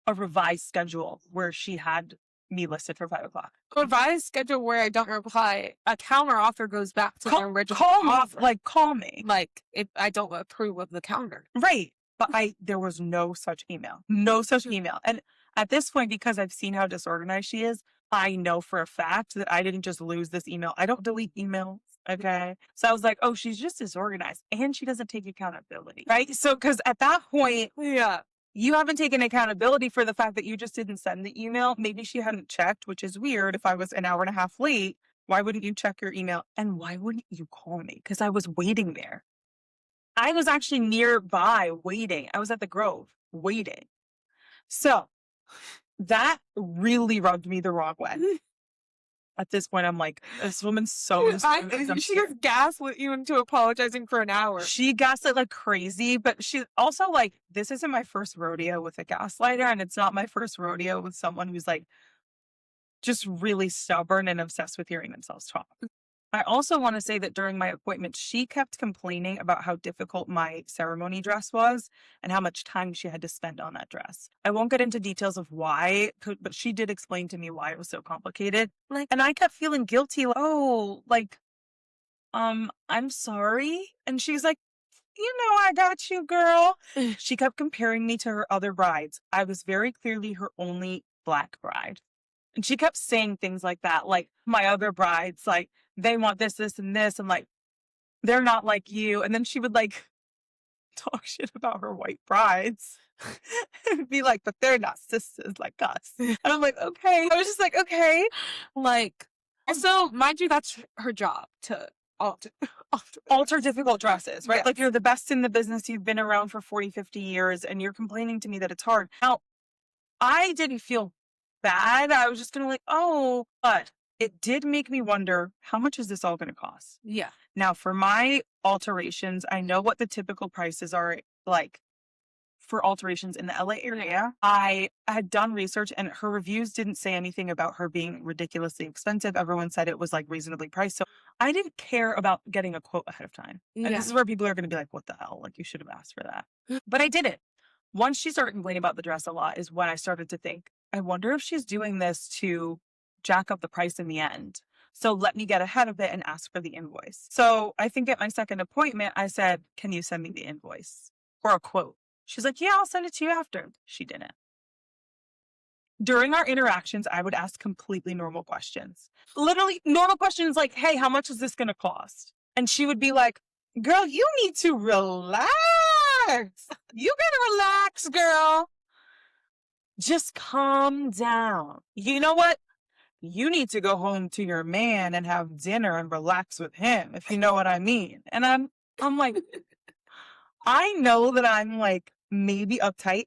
a revised schedule where she had me listed for 5 o'clock. A revised schedule where I don't reply, a counter offer goes back to the original offer. Call me. Like, if I don't approve of the counter. Right. But there was no such email. No such email. And at this point, because I've seen how disorganized she is, I know for a fact that I didn't just lose this email. I don't delete emails. Okay. So I was like, oh, she's just disorganized and she doesn't take accountability. Right. So, because at that point, Yeah. you haven't taken accountability for the fact that you just didn't send the email. Maybe she hadn't checked, which is weird. If I was an hour and a half late, why wouldn't you check your email? And why wouldn't you call me? Because I was waiting there. I was actually nearby waiting. I was at the Grove waiting. So that really rubbed me the wrong way. At this point, I'm like, this woman's so She just gaslit you into apologizing for an hour. She gaslit like crazy, but she also like, this isn't my first rodeo with a gaslighter, and it's not my first rodeo with someone who's like just really stubborn and obsessed with hearing themselves talk. I also want to say that during my appointment, she kept complaining about how difficult my ceremony dress was and how much time she had to spend on that dress. I won't get into details of why, but she did explain to me why it was so complicated. And I kept feeling guilty. I'm sorry. And she's like, you know, I got you, girl. She kept comparing me to her other brides. I was very clearly her only Black bride. And she kept saying things like that, like my other brides, like they want this, this, and this, and like they're not like you. And then she would like talk shit about her white brides and be like, but they're not sisters like us. And I'm like, okay. I was just like, okay. Like, also, mind you, that's her job to alter difficult dresses, right? Yes. Like you're the best in the business. You've been around for 40, 50 years and you're complaining to me that it's hard. Now, I didn't feel bad. I was just going to like, oh, but it did make me wonder, how much is this all going to cost? Yeah. Now, for my alterations, I know what the typical prices are like for alterations in the LA area. I had done research and her reviews didn't say anything about her being ridiculously expensive. Everyone said it was like reasonably priced. So I didn't care about getting a quote ahead of time. And this is where people are going to be like, what the hell? Like you should have asked for that. But I didn't. Once she started complaining about the dress a lot is when I started to think, I wonder if she's doing this to jack up the price in the end. So let me get ahead of it and ask for the invoice. So I think at my second appointment, I said, can you send me the invoice or a quote? She's like, yeah, I'll send it to you after. She didn't. During our interactions, I would ask completely normal questions. Literally normal questions like, hey, how much is this going to cost? And she would be like, girl, you need to relax. You gotta relax, girl. Just calm down. You know what? You need to go home to your man and have dinner and relax with him, if you know what I mean. And I'm like, I know that I'm like maybe uptight,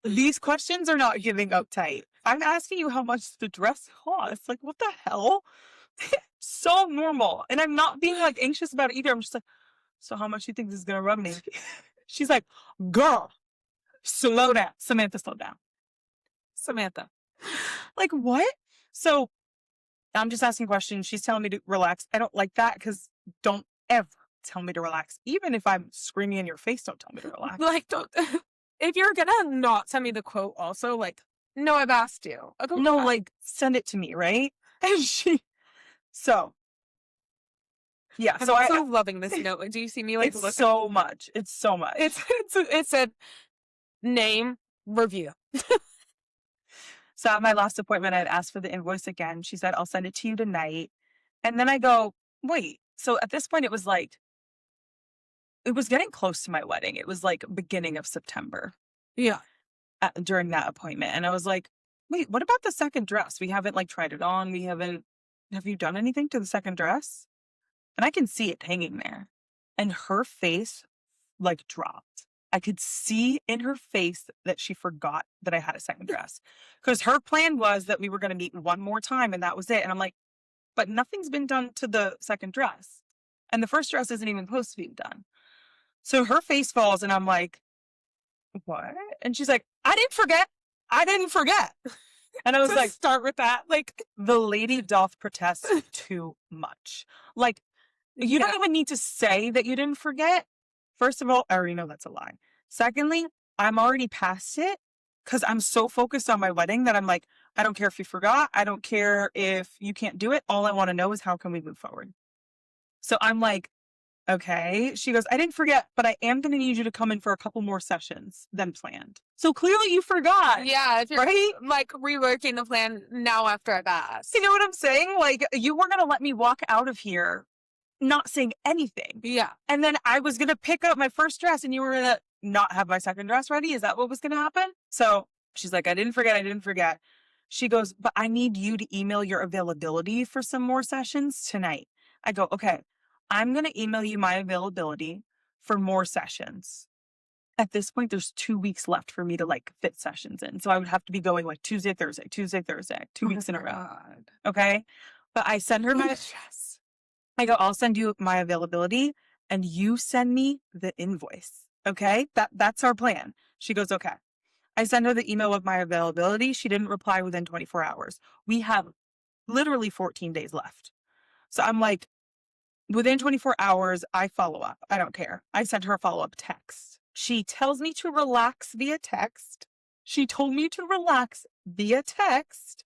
these questions are not giving uptight. I'm asking you how much the dress costs. Like, what the hell? So normal. And I'm not being like anxious about it either. I'm just like, so how much do you think this is gonna run me? She's like, girl, slow down. Samantha, slow down. Samantha. Like, what? So I'm just asking questions. She's telling me to relax. I don't like that because don't ever tell me to relax. Even if I'm screaming in your face, don't tell me to relax. Like, don't. If you're gonna not send me the quote, also, like, no, I've asked you. I'll go No, back. like, send it to me, right? And so, yeah. I'm So also loving this note. Do you see me like? it's so much. It's so much. It said name review. So at my last appointment, I had asked for the invoice again. She said, I'll send it to you tonight. And then I go, wait. So at this point, it was getting close to my wedding. It was like beginning of September. Yeah. During that appointment. And I was like, wait, what about the second dress? We haven't like tried it on. Have you done anything to the second dress? And I can see it hanging there. And her face like dropped. I could see in her face that she forgot that I had a second dress. Because her plan was that we were going to meet one more time and that was it. And I'm like, but nothing's been done to the second dress. And the first dress isn't even supposed to be done. So her face falls and I'm like, what? And she's like, I didn't forget. And I was like, start with that. Like, the lady doth protest too much. Like, you don't even need to say that you didn't forget. First of all, I already know that's a lie. Secondly, I'm already past it because I'm so focused on my wedding that I'm like, I don't care if you forgot. I don't care if you can't do it. All I want to know is how can we move forward? So I'm like, okay. She goes, I didn't forget, but I am going to need you to come in for a couple more sessions than planned. So clearly you forgot. yeah, if you're right? like reworking the plan now after I've asked. You know what I'm saying? Like, you were going to let me walk out of here not saying anything. Yeah. And then I was going to pick up my first dress and you were going to not have my second dress ready. Is that what was going to happen? So she's like, I didn't forget. She goes, but I need you to email your availability for some more sessions tonight. I go, okay, I'm going to email you my availability for more sessions. At this point, there's 2 weeks left for me to like fit sessions in. So I would have to be going like Tuesday, Thursday, 2 weeks in a row. Okay. But I send her my dress. I go, I'll send you my availability and you send me the invoice. Okay. That's our plan. She goes, okay. I send her the email of my availability. She didn't reply within 24 hours. We have literally 14 days left. So I'm like, within 24 hours, I follow up. I don't care. I sent her a follow-up text. She tells me to relax via text. She told me to relax via text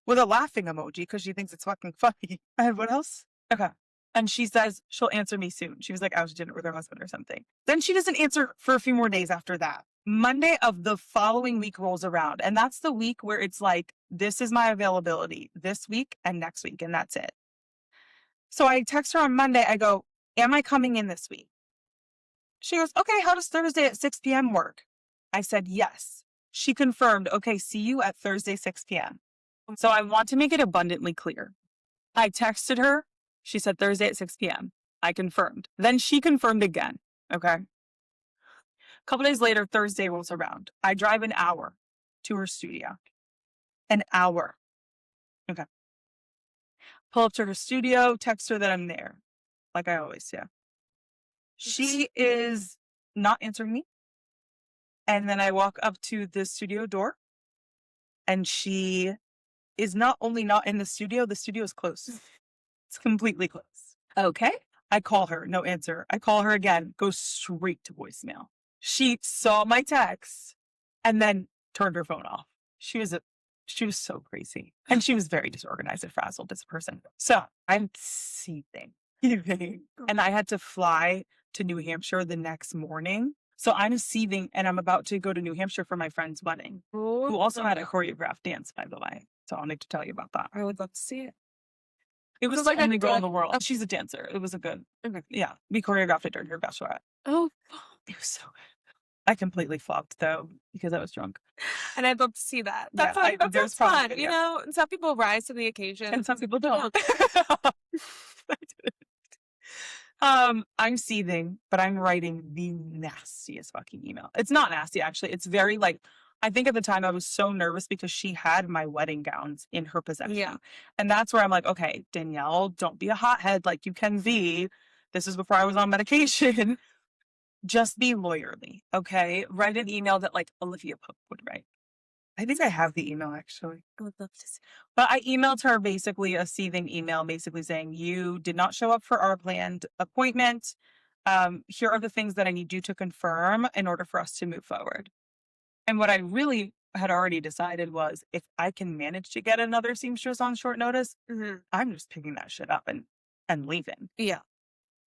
with a laughing emoji because she thinks it's fucking funny. And what else? Okay. And she says she'll answer me soon. She was like out to dinner with her husband or something. Then she doesn't answer for a few more days after that. Monday of the following week rolls around. And that's the week where it's like, this is my availability this week and next week. And that's it. So I text her on Monday. I go, am I coming in this week? She goes, okay, how does Thursday at 6 p.m. work? I said, yes. She confirmed, okay, see you at Thursday, 6 p.m. So I want to make it abundantly clear. I texted her. She said Thursday at 6 p.m. I confirmed. Then she confirmed again. Okay. A couple days later, Thursday rolls around. I drive an hour to her studio. An hour. Okay. Pull up to her studio, text her that I'm there. Like I always do. She is not answering me. And then I walk up to the studio door. And she is not only not in the studio is closed. It's completely closed. Okay. I call her, no answer. I call her again, goes straight to voicemail. She saw my text and then turned her phone off. She was so crazy. And she was very disorganized and frazzled as a person. So I'm seething. And I had to fly to New Hampshire the next morning. So I'm seething and I'm about to go to New Hampshire for my friend's wedding, who also had a choreographed dance, by the way. So I'll need to tell you about that. I would love to see it. It was like the only girl in the world. She's a dancer. It was a good. Okay. Yeah. We choreographed it during her bachelorette. Oh, it was so good. I completely flopped though because I was drunk. And I'd love to see that. That's there's fun. probably, You know, and some people rise to the occasion. And some people don't. I'm seething, but I'm writing the nastiest fucking email. It's not nasty, actually. It's very like, I think at the time I was so nervous because she had my wedding gowns in her possession. Yeah. And that's where I'm like, okay, Danielle, don't be a hothead like you can be. This is before I was on medication. Just be lawyerly, okay? Write an email that like Olivia Pope would write. I think I have the email actually. I would love to see. But I emailed her basically a seething email, basically saying, you did not show up for our planned appointment. Here are the things that I need you to confirm in order for us to move forward. And what I really had already decided was if I can manage to get another seamstress on short notice, I'm just picking that shit up and leaving. Yeah.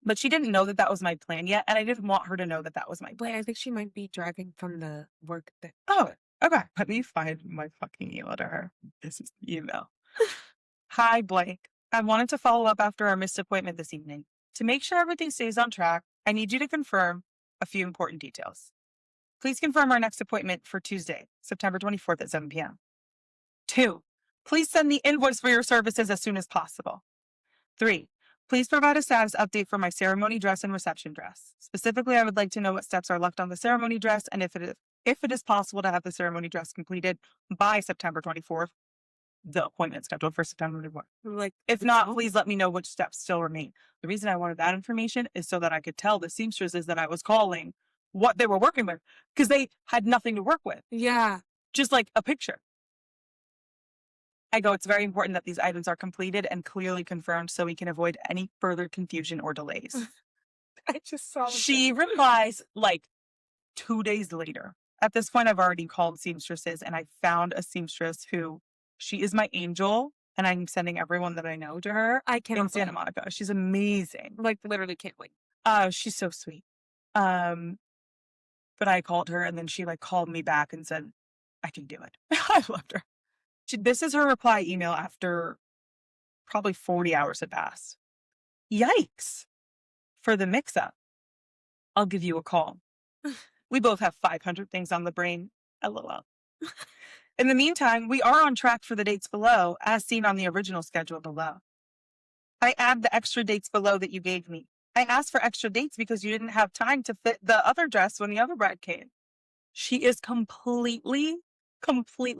But she didn't know that that was my plan yet. And I didn't want her to know that that was my plan. Wait, I think she might be driving from the work that. Oh, okay. Let me find my fucking email to her. This is the email. Hi, Blake. I wanted to follow up after our missed appointment this evening. To make sure everything stays on track, I need you to confirm a few important details. Please confirm our next appointment for Tuesday, September 24th at 7 p.m. 2. Please send the invoice for your services as soon as possible. 3. Please provide a status update for my ceremony dress and reception dress. Specifically, I would like to know what steps are left on the ceremony dress and if it is possible to have the ceremony dress completed by September 24th. The appointment scheduled for September 24th. Like, if not, please let me know which steps still remain. The reason I wanted that information is so that I could tell the seamstresses that I was calling what they were working with because they had nothing to work with. Yeah. Just like a picture. I go, it's very important that these items are completed and clearly confirmed so we can avoid any further confusion or delays. I just saw. She replies like 2 days later. At this point, I've already called seamstresses and I found a seamstress who she is my angel and I'm sending everyone that I know to her. I can't. In Santa Monica. She's amazing. Like, literally can't wait. She's so sweet. But I called her and then she like called me back and said, I can do it. I loved her. This is her reply email after probably 40 hours had passed. Yikes. For the mix-up, I'll give you a call. We both have 500 things on the brain. LOL. In the meantime, we are on track for the dates below, as seen on the original schedule below. I add the extra dates below that you gave me. I asked for extra dates because you didn't have time to fit the other dress when the other bride came. She is completely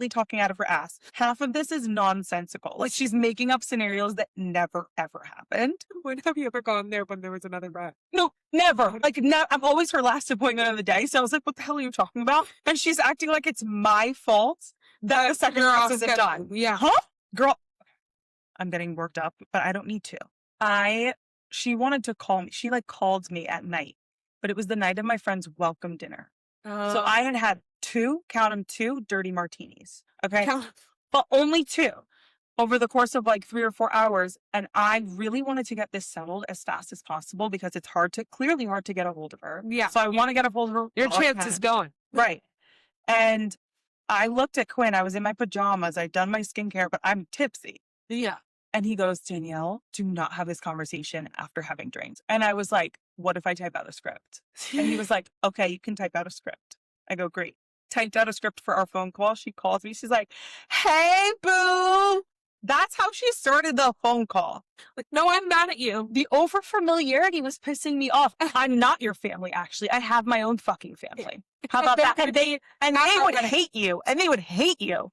talking out of her ass. Half of this is nonsensical. Like she's making up scenarios that never, ever happened. When have you ever gone there when there was another bride? No, never. Like, I'm always her last appointment of the day. So I was like, what the hell are you talking about? And she's acting like it's my fault that the second dress isn't done. Yeah. Huh? Girl, I'm getting worked up, but I don't need to. She wanted to call me. She like called me at night, but it was the night of my friend's welcome dinner. So I had count them, 2 dirty martinis. Okay. But only 2 over the course of like 3 or 4 hours. And I really wanted to get this settled as fast as possible because it's clearly hard to get a hold of her. Yeah. So I want to get a hold of her. Your chance is going. Right. And I looked at Quinn. I was in my pajamas. I'd done my skincare, but I'm tipsy. Yeah. And he goes, Danielle, do not have this conversation after having drinks. And I was like, what if I type out a script? And he was like, okay, you can type out a script. I go, great. Typed out a script for our phone call. She calls me. She's like, hey, boo. That's how she started the phone call. Like, no, I'm mad at you. The over familiarity was pissing me off. I'm not your family, actually. I have my own fucking family. How about that? And they would hate you. And they would hate you.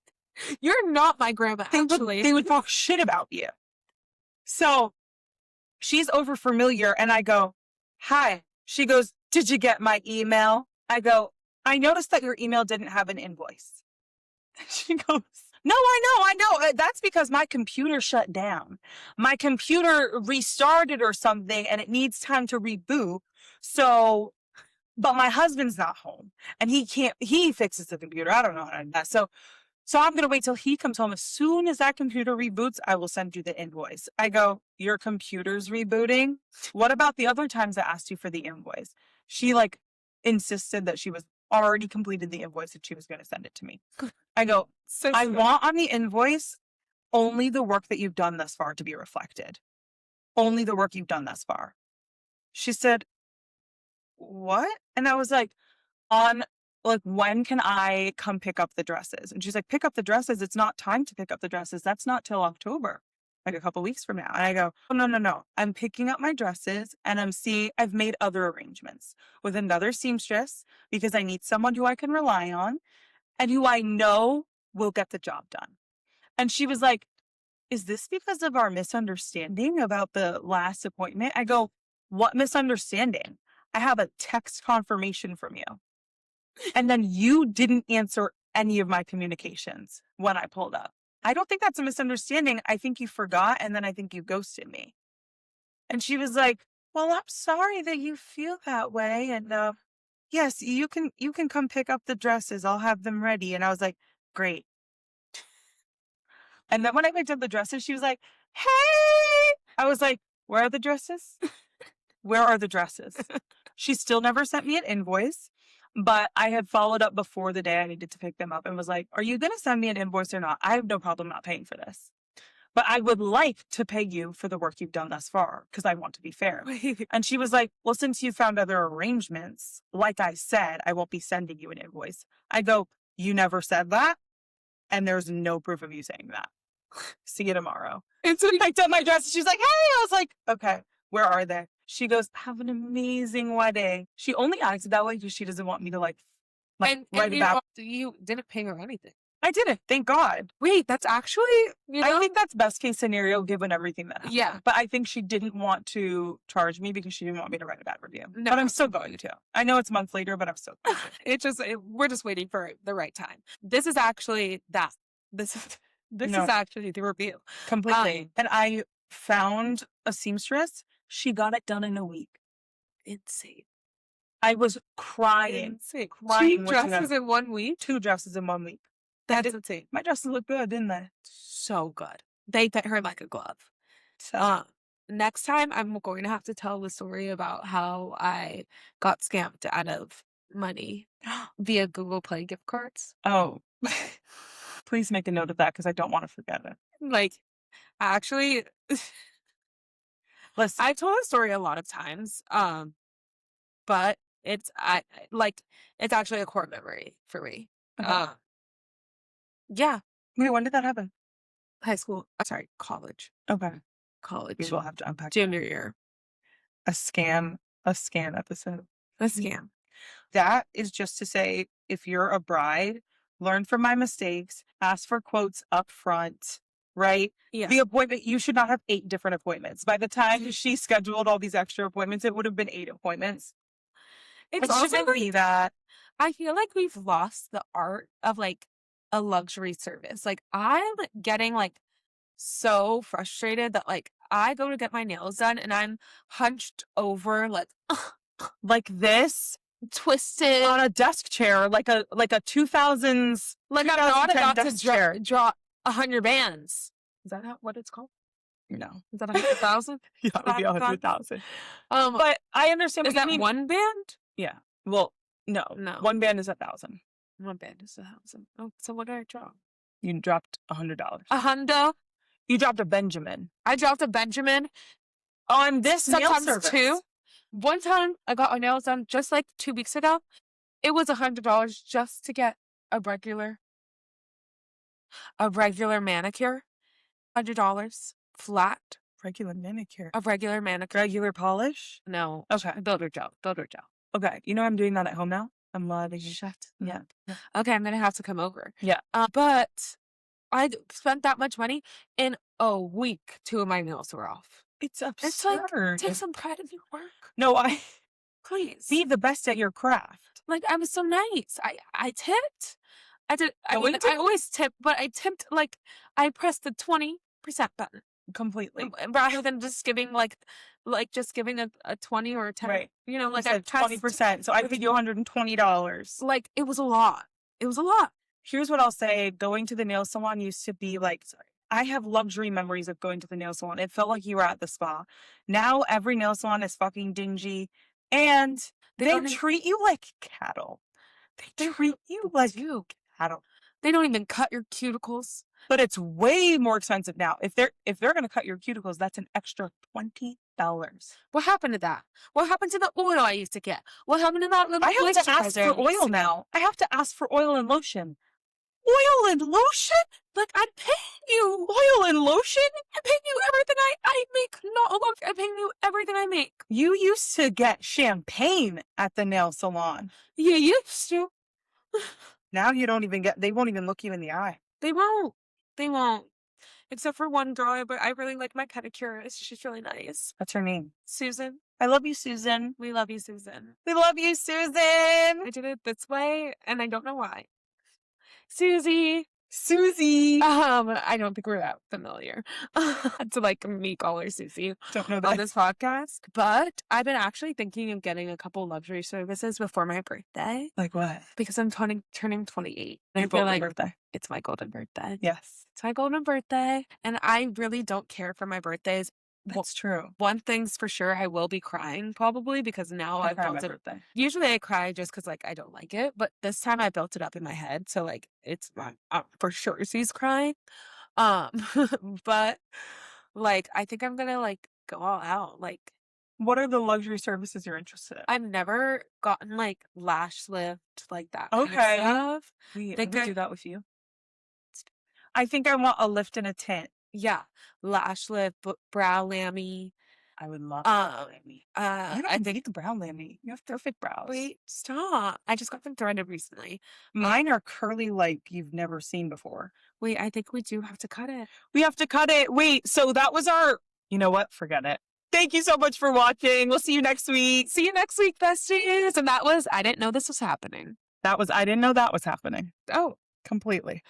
You're not my grandma, actually. They would talk shit about you. So she's over familiar and I go, hi. She goes, did you get my email? I go, I noticed that your email didn't have an invoice. She goes, no, I know. That's because my computer shut down. My computer restarted or something and it needs time to reboot. So, but my husband's not home and he fixes the computer. I don't know how to do that. So I'm going to wait till he comes home. As soon as that computer reboots, I will send you the invoice. I go, your computer's rebooting? What about the other times I asked you for the invoice? She like insisted that she was already completed the invoice and she was going to send it to me. I go, I want on the invoice only the work that you've done thus far to be reflected. Only the work you've done thus far. She said, what? And I was like, when can I come pick up the dresses? And she's like, pick up the dresses? It's not time to pick up the dresses. That's not till October. like a couple weeks from now. And I go, oh, no. I'm picking up my dresses and I've made other arrangements with another seamstress because I need someone who I can rely on and who I know will get the job done. And she was like, is this because of our misunderstanding about the last appointment? I go, what misunderstanding? I have a text confirmation from you. And then you didn't answer any of my communications when I pulled up. I don't think that's a misunderstanding. I think you forgot, and then I think you ghosted me. And she was like, well, I'm sorry that you feel that way. And yes, you can come pick up the dresses. I'll have them ready. And I was like, great. And then when I picked up the dresses, she was like, hey. I was like, where are the dresses? Where are the dresses? She still never sent me an invoice, but I had followed up before the day I needed to pick them up and was like, are you going to send me an invoice or not? I have no problem not paying for this. But I would like to pay you for the work you've done thus far because I want to be fair. And she was like, well, since you found other arrangements, like I said, I won't be sending you an invoice. I go, you never said that. And there's no proof of you saying that. See you tomorrow. And so I picked up my dress. She's like, hey, I was like, okay, where are they? She goes, have an amazing wedding. She only acted that way because she doesn't want me to like and write about. You didn't pay her anything. I didn't. Thank God. Wait, that's actually, I think that's best case scenario given everything that happened. Yeah. But I think she didn't want to charge me because she didn't want me to write a bad review. No. But I'm still going to. I know it's months later, but I'm still going to. We're just waiting for the right time. This is actually that. This is actually the review. Completely. And I found a seamstress. She got it done in a week. Insane. I was crying. Insane. Crying. 2 dresses in 1 week? 2 dresses in 1 week. That's insane. My dresses look good, didn't they? So good. They fit her like a glove. So next time, I'm going to have to tell the story about how I got scammed out of money via Google Play gift cards. Oh. Please make a note of that because I don't want to forget it. Like, actually, listen, I've told the story a lot of times, but it's actually a core memory for me. Okay. Yeah. Wait, when did that happen? High school. Sorry, college. Okay. College. We will have to unpack. Junior year. A scam episode. A scam. That is just to say, if you're a bride, learn from my mistakes, ask for quotes up front, right? Yeah. The appointment, you should not have 8 different appointments. By the time she scheduled all these extra appointments, it would have been 8 appointments. It's also shouldn't be that. I feel like we've lost the art of like a luxury service. Like I'm getting like so frustrated that like I go to get my nails done and I'm hunched over like this, twisted on a desk chair, like a 2000s. Like I'm not about to draw 100 bands. Is that what it's called? No. Is that 100,000? Yeah, it would be 100,000. But I understand. Is that one band? Yeah. Well, no. 1 band is 1,000. 1 band is 1,000. Oh, so what did I draw? You dropped $100. A hundo. You dropped a Benjamin. I dropped a Benjamin on this nail service. 2. One time I got my nails done just like 2 weeks ago. It was $100 just to get a regular manicure. $100 flat. Regular manicure. A regular manicure. Regular polish? No. Okay. Builder gel. Okay. You know I'm doing that at home now? I'm loving it. Shut Yeah. up. Okay, I'm gonna have to come over. Yeah. But I spent that much money in a week. 2 of my nails were off. It's absurd. It's like, take some pride in your work. No, please be the best at your craft. Like I was so nice. I tipped. I always tip, but I tipped like I pressed the 20% button completely rather than just giving just giving a 20 or a 10. Right. You know, like 20%. So I paid you $120. Like it was a lot. Here's what I'll say. Going to the nail salon used to be like, I have luxury memories of going to the nail salon. It felt like you were at the spa. Now every nail salon is fucking dingy and they treat you like cattle. They treat you like cattle. They don't even cut your cuticles. But it's way more expensive now. If they're going to cut your cuticles, that's an extra $20. What happened to that? What happened to the oil I used to get? What happened to that little I have to ask for oil now. I have to ask for oil and lotion. Oil and lotion? Like, I'm paying you. Oil and lotion? I'm paying you everything I make. Not a lot. I'm paying you everything I make. You used to get champagne at the nail salon. You used to. Now you don't even get, they won't even look you in the eye. They won't. They won't. Except for one girl, but I really like my pedicurist. She's really nice. What's her name? Susan. I love you, Susan. We love you, Susan. We love you, Susan. I did it this way, and I don't know why. Susie. I don't think we're that familiar to like me call her Susie Don't know on that. this podcast. But I've been actually thinking of getting a couple luxury services before my birthday Like what? because I'm turning 28. And Your I feel golden like birthday. it's my golden birthday. Yes. It's my golden birthday, and I really don't care for my birthdays. That's true. One thing's for sure, I will be crying probably because now I I've cry on built my it. birthday. Usually I cry just because like I don't like it, but this time I built it up in my head, so like it's for sure she's crying. Um, but like I think I'm gonna like go all out. Like What are the luxury services you're interested in? I've never gotten like lash lift, like that kind of Okay. stuff. We Think do that with you. I think I want a lift and a tint. Yeah, lash lift, brow lammy. I would love brow lammy. I I don't think. need the brow lammy. You have perfect brows. Wait, stop! I just got them threaded recently. Mine are curly like you've never seen before. Wait, I think we do have to cut it. We have to cut it. Wait, so that was our, you know what? Forget it. Thank you so much for watching. We'll see you next week. See you next week, besties. And that was, I didn't know this was happening. I didn't know that was happening. Oh, Completely.